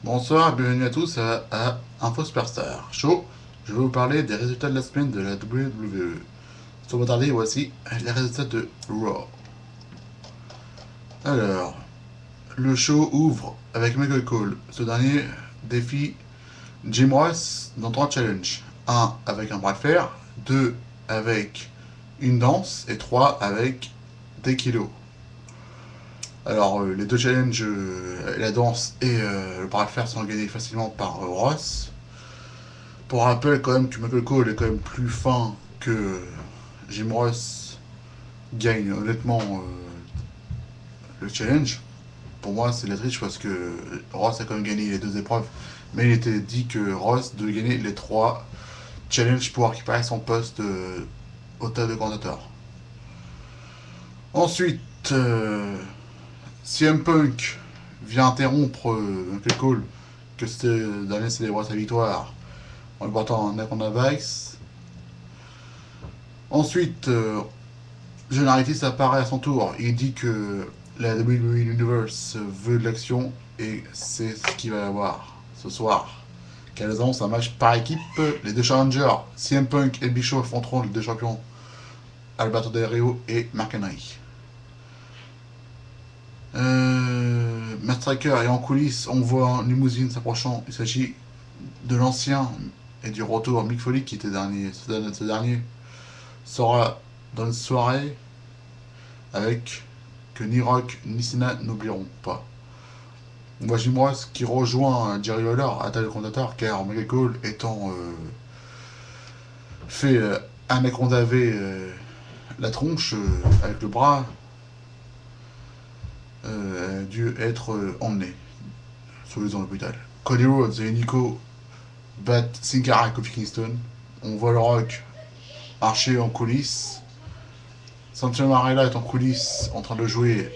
Bonsoir, bienvenue à tous à Info Superstar Show. Je vais vous parler des résultats de la semaine de la WWE. Sans me tarder, voici les résultats de Raw. Alors, le show ouvre avec Michael Cole. Ce dernier défie Jim Ross dans 3 challenges. Un avec un bras de fer, 2 avec une danse et 3 avec des kilos. Alors, les deux challenges, la danse et le bras de fer sont gagnés facilement par Ross. Pour rappel, quand même, que Michael Cole est quand même plus fin que Jim Ross gagne honnêtement le challenge. Pour moi, c'est la triche parce que Ross a quand même gagné les deux épreuves, mais il était dit que Ross devait gagner les 3 challenges pour récupérer son poste au tas de commentateur. Ensuite, CM Punk vient interrompre Michael Cole, que c'était dernier célébrait sa victoire en lui portant un Anaconda Vice. Ensuite, John Harris apparaît à son tour. Il dit que la WWE Universe veut de l'action et c'est ce qu'il va y avoir ce soir. Qu'elles annoncent un match par équipe. Les deux challengers, CM Punk et Big Show, affronteront les deux champions, Alberto Del Rio et Mark Henry. Matt Striker est en coulisses, on voit une limousine s'approchant. Il s'agit de l'ancien et du retour Mick Foley qui était dernier. Ce dernier sera dans une soirée avec que ni Rock ni Cena n'oublieront pas. On voit Jim Ross qui rejoint Jerry Lawler à tel commentateur car Michael Cole étant fait Anaconda V la tronche avec le bras a dû être emmené sur les zones l'hôpital. Cody Rhodes et Nico battent Sin Cara et Kofi Kingston. On voit le Rock marcher en coulisses. Santino Marella est en coulisses en train de jouer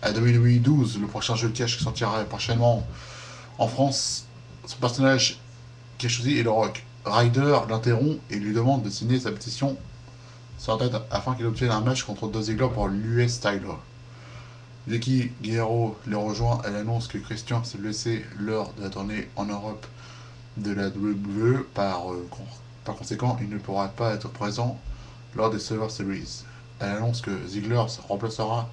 à WWE 12, le prochain jeu de cash qui sortira prochainement en France. Son personnage qui est choisi est le Rock. Ryder l'interrompt et lui demande de signer sa pétition sur la tête afin qu'il obtienne un match contre Dolph Ziggler pour l'US Title. Vicky Guerrero les rejoint. Elle annonce que Christian s'est blessé lors de la tournée en Europe de la WWE. Par conséquent, il ne pourra pas être présent lors des Survivor Series. Elle annonce que Ziggler remplacera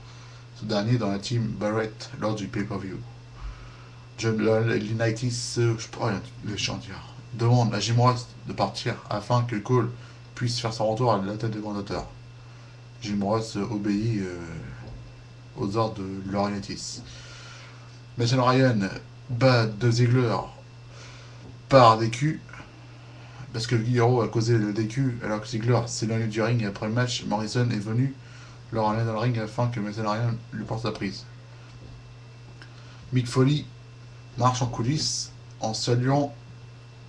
ce dernier dans la team Barrett lors du pay-per-view. John Laurinaitis, le chantier, demande à Jim Ross de partir afin que Cole puisse faire son retour à la tête de commentateur. Jim Ross obéit aux ordres de Laurinaitis. Mason Ryan bat De Ziggler par DQ parce que Guerrero a causé le DQ alors que Ziggler s'est éloigné du ring et après le match, Morrison est venu leur aller dans le ring afin que Mason Ryan lui porte sa prise. Mick Foley marche en coulisses en saluant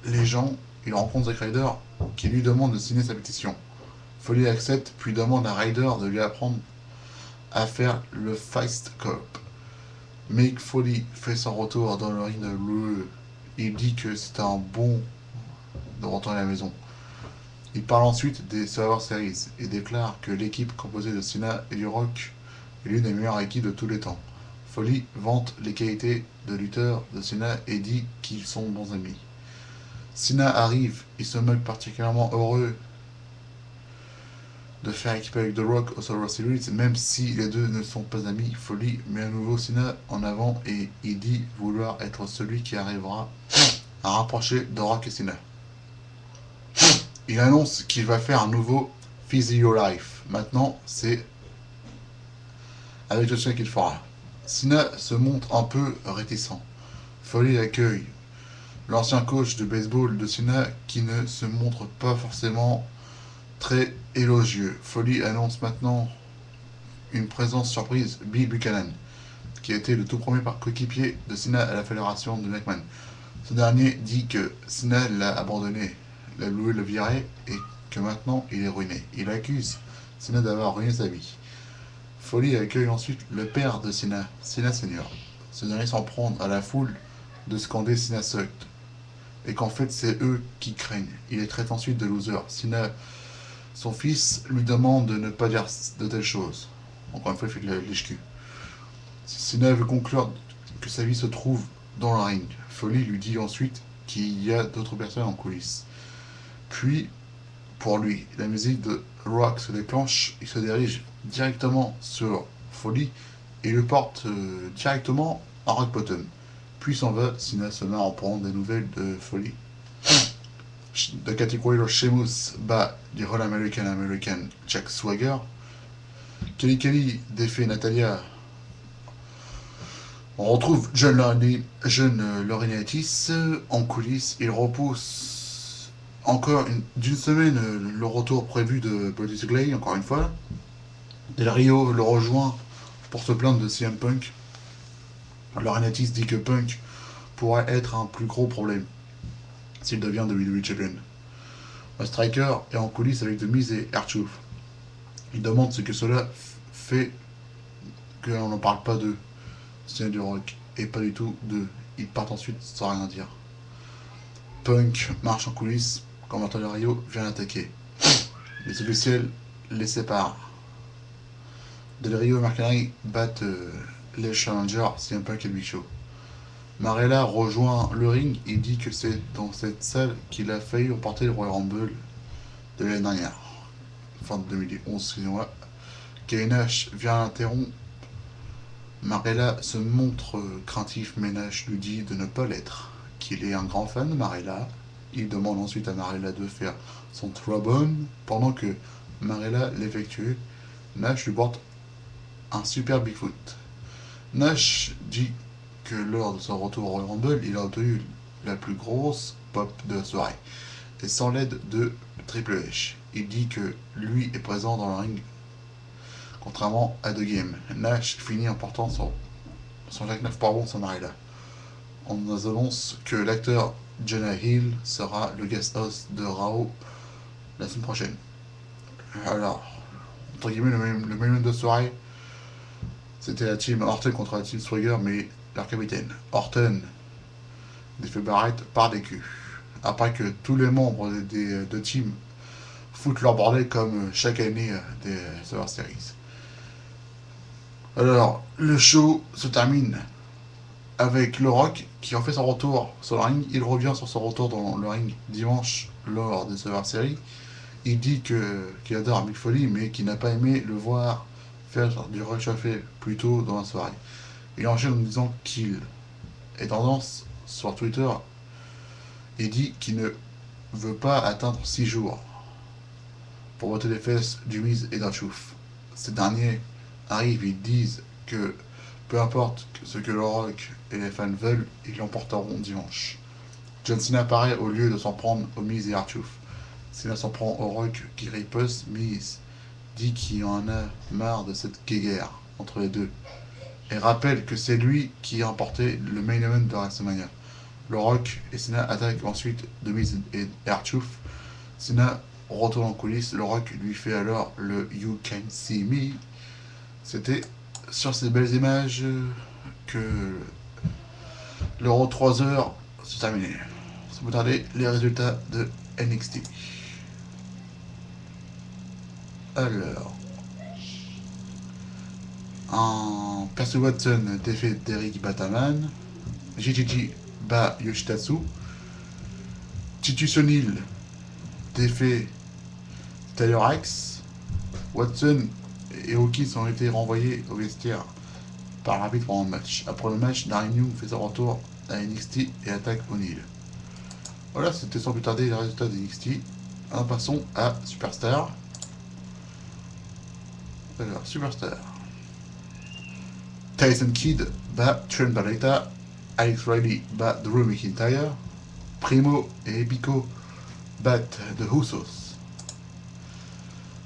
les gens. Il rencontre Zack Ryder qui lui demande de signer sa pétition. Foley accepte puis demande à Ryder de lui apprendre à faire le Fist Cup. Mick Foley fait son retour dans le ring de l'UE. Il dit que c'est un bon de retourner à la maison. Il parle ensuite des Survivor Series et déclare que l'équipe composée de Cena et du Rock est l'une des meilleures équipes de tous les temps. Foley vante les qualités de lutteur de Cena et dit qu'ils sont bons amis. Cena arrive, il se moque particulièrement heureux de faire équipe avec The Rock au Survivor Series, même si les deux ne sont pas amis. Foley met à nouveau Cena en avant et il dit vouloir être celui qui arrivera à rapprocher The Rock et Cena. Il annonce qu'il va faire un nouveau Physio Life. Maintenant, c'est avec le chien qu'il fera. Cena se montre un peu réticent. Foley accueille l'ancien coach de baseball de Cena qui ne se montre pas forcément très élogieux. Foley annonce maintenant une présence surprise, Bill Buchanan, qui a été le tout premier coéquipier de Cena à la fédération de McMahon. Ce dernier dit que Cena l'a abandonné, l'a loué le viré et que maintenant il est ruiné. Il accuse Cena d'avoir ruiné sa vie. Foley accueille ensuite le père de Cena, Cena Senior. Ce dernier s'en prend à la foule de scander Cena sucked et qu'en fait c'est eux qui craignent. Il les traite ensuite de loser. Cena, son fils, lui demande de ne pas dire de telles choses. Encore une fois, il fait de la lèche-cul. Cena veut conclure que sa vie se trouve dans le ring. Foley lui dit ensuite qu'il y a d'autres personnes en coulisses. Puis, pour lui, la musique de Rock se déclenche, il se dirige directement sur Foley et le porte directement à Rock Bottom. Puis s'en va, Cena se met à en prendre des nouvelles de Foley. De catégorie, Sheamus bat du All American Jack Swagger. Kelly défait Natalia. On retrouve John Laurinaitis en coulisses. Il repousse encore d'une semaine le retour prévu de Brody Clay, encore une fois. Del Rio le rejoint pour se plaindre de CM Punk. Laurinaitis dit que Punk pourrait être un plus gros problème s'il devient WWE Champion. Striker est en coulisses avec The Miz et R-Truth. Il demande ce que cela fait qu'on n'en parle pas d'eux. C'est du Rock et pas du tout d'eux. Ils partent ensuite sans rien dire. Punk marche en coulisses quand Martin Del Rio vient l'attaquer. Les officiels les séparent. Del Rio et Mark Henry battent les challengers CM Punk et Big Show. Marella rejoint le ring et dit que c'est dans cette salle qu'il a failli remporter le Royal Rumble de l'année dernière, fin de 2011, excusez-moi. Kevin Nash vient l'interrompre. Marella se montre craintif, mais Nash lui dit de ne pas l'être, qu'il est un grand fan de Marella. Il demande ensuite à Marella de faire son trombone. Pendant que Marella l'effectue, Nash lui porte un super Bigfoot. Nash dit que lors de son retour au Royal Rumble, il a obtenu la plus grosse pop de la soirée, et sans l'aide de Triple H. Il dit que lui est présent dans le ring, contrairement à The Game. Nash finit en portant son jackknife pardon sur Marella. On nous annonce que l'acteur Jonah Hill sera le guest host de Raw la semaine prochaine. Alors, entre guillemets, le main event de soirée, c'était la team Orton contre la team Swagger, mais leur capitaine, Orton, défait Barrett par des culs. Après que tous les membres des deux teams foutent leur bordel comme chaque année des Survivor Series. Alors, le show se termine avec le Rock qui en fait son retour sur le ring. Il revient sur son retour dans le ring dimanche lors des Survivor Series. Il dit qu'il adore Mick Foley, mais qu'il n'a pas aimé le voir faire du réchauffé plus tôt dans la soirée. Il enchaîne en disant qu'il est tendance sur Twitter et dit qu'il ne veut pas atteindre 6 jours pour botter les fesses du Miz et d'Archouf. Ces derniers arrivent et disent que peu importe ce que le Rock et les fans veulent, ils l'emporteront dimanche. John Cena apparaît au lieu de s'en prendre au Miz et Archouf. Cena s'en prend au Rock qui riposte. Miz dit qu'il en a marre de cette guéguerre entre les deux et rappelle que c'est lui qui a remporté le main event de WrestleMania. Le Rock et Cena attaquent ensuite The Miz et R-Truth. Cena retourne en coulisses. Le Rock lui fait alors le You Can See Me. C'était sur ces belles images que l'Euro 3 heures se terminait. Sans plus tarder, les résultats de NXT. Alors, en Percy Watson défait Derrick Bataman, JJJ bat Yoshitatsu, Titus O'Neil défait Tyler X, Watson et Hawkins ont été renvoyés au vestiaire par l'arbitre pendant le match. Après le match, Darren Young fait son retour à NXT et attaque O'Neil. Voilà, c'était sans plus tarder les résultats de NXT. Alors passons à Superstar. Alors, Superstar. Tyson Kidd bat Trent Baleta, Alex Riley bat Drew McIntyre, Primo et Epico battent The Usos.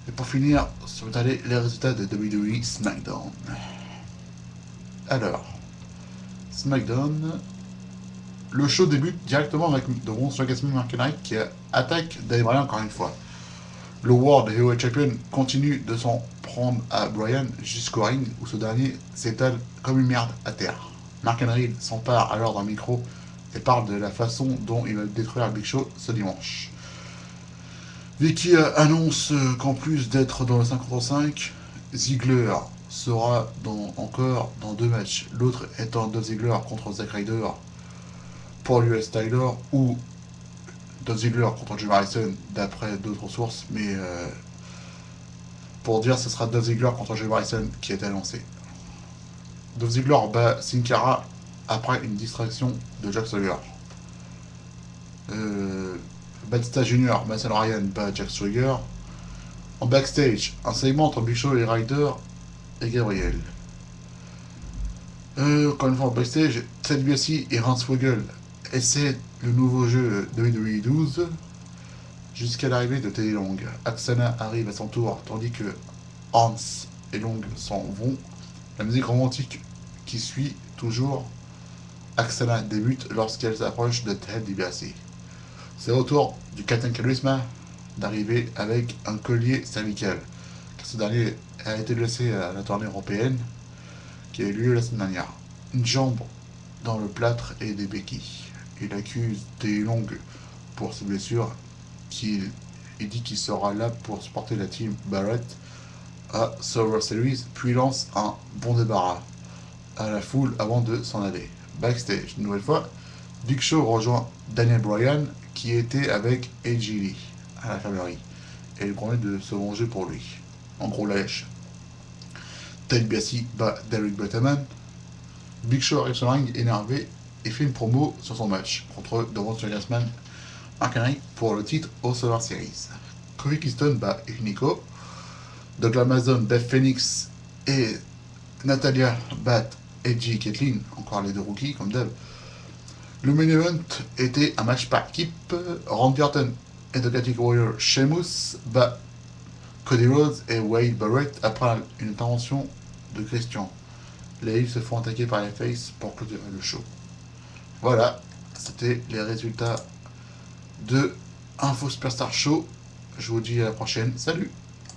Et pour finir, sur les résultats de WWE SmackDown. Alors, SmackDown, le show débute directement avec The Bronze Legacy Mark Henry qui attaque Daniel Bryan encore une fois. Le World Heavyweight Champion continue de s'en prendre à Bryan jusqu'au ring où ce dernier s'étale comme une merde à terre. Mark Henry s'empare alors d'un micro et parle de la façon dont il va détruire Big Show ce dimanche. Vicky annonce qu'en plus d'être dans le 5 contre 5, Ziggler sera encore dans 2 matchs. L'autre étant Dolph Ziggler contre Zack Ryder pour l'US Tyler ou Dolph Ziggler contre Jim Harrison d'après d'autres sources, mais pour dire ce sera Dolph Ziggler contre Jim Harrison qui est annoncé. Dolph Ziggler bat Sin Cara après une distraction de Jack Swagger. Batista Jr., Mason Ryan bat Jack Swagger. En backstage, un segment entre Big Show et Ryder et Gabriel. Encore une fois en backstage, Ted DiBiase et Hans Vogel essaient le nouveau jeu WWE 12 jusqu'à l'arrivée de Teddy Long. Aksana arrive à son tour tandis que Hans et Long s'en vont. La musique romantique qui suit toujours Aksana débute lorsqu'elle s'approche de Ted DiBiase. C'est au tour du Captain Charisma d'arriver avec un collier cervical, car ce dernier a été laissé à la tournée européenne qui a eu lieu la semaine dernière. Une jambe dans le plâtre et des béquilles. Il accuse Teddy Long pour ses blessures, il dit qu'il sera là pour supporter la team Barrett à Survivor Series, puis lance un bon débarras à la foule avant de s'en aller. Backstage, une nouvelle fois, Big Show rejoint Daniel Bryan qui était avec AJ Lee à l'infirmerie et lui promet de se venger pour lui. En gros lèche. Ted DiBiase bat Derek Butterman. Big Show arrive sur le ring énervé et fait une promo sur son match contre Devontae Grassman incarné pour le titre au Survivor Series. Kofi Kingston bat Hunico. Doug Amazon, Beth Phoenix et Natalia battent Edgy et Kathleen, encore les deux rookies comme d'hab. Le main event était un match par équipe. Randy Orton et The Celtic Warrior Sheamus bat Cody Rhodes et Wade Barrett après une intervention de Christian. Les Heels se font attaquer par les Faces pour clôturer le show. Voilà, c'était les résultats de Info Superstar Show. Je vous dis à la prochaine. Salut!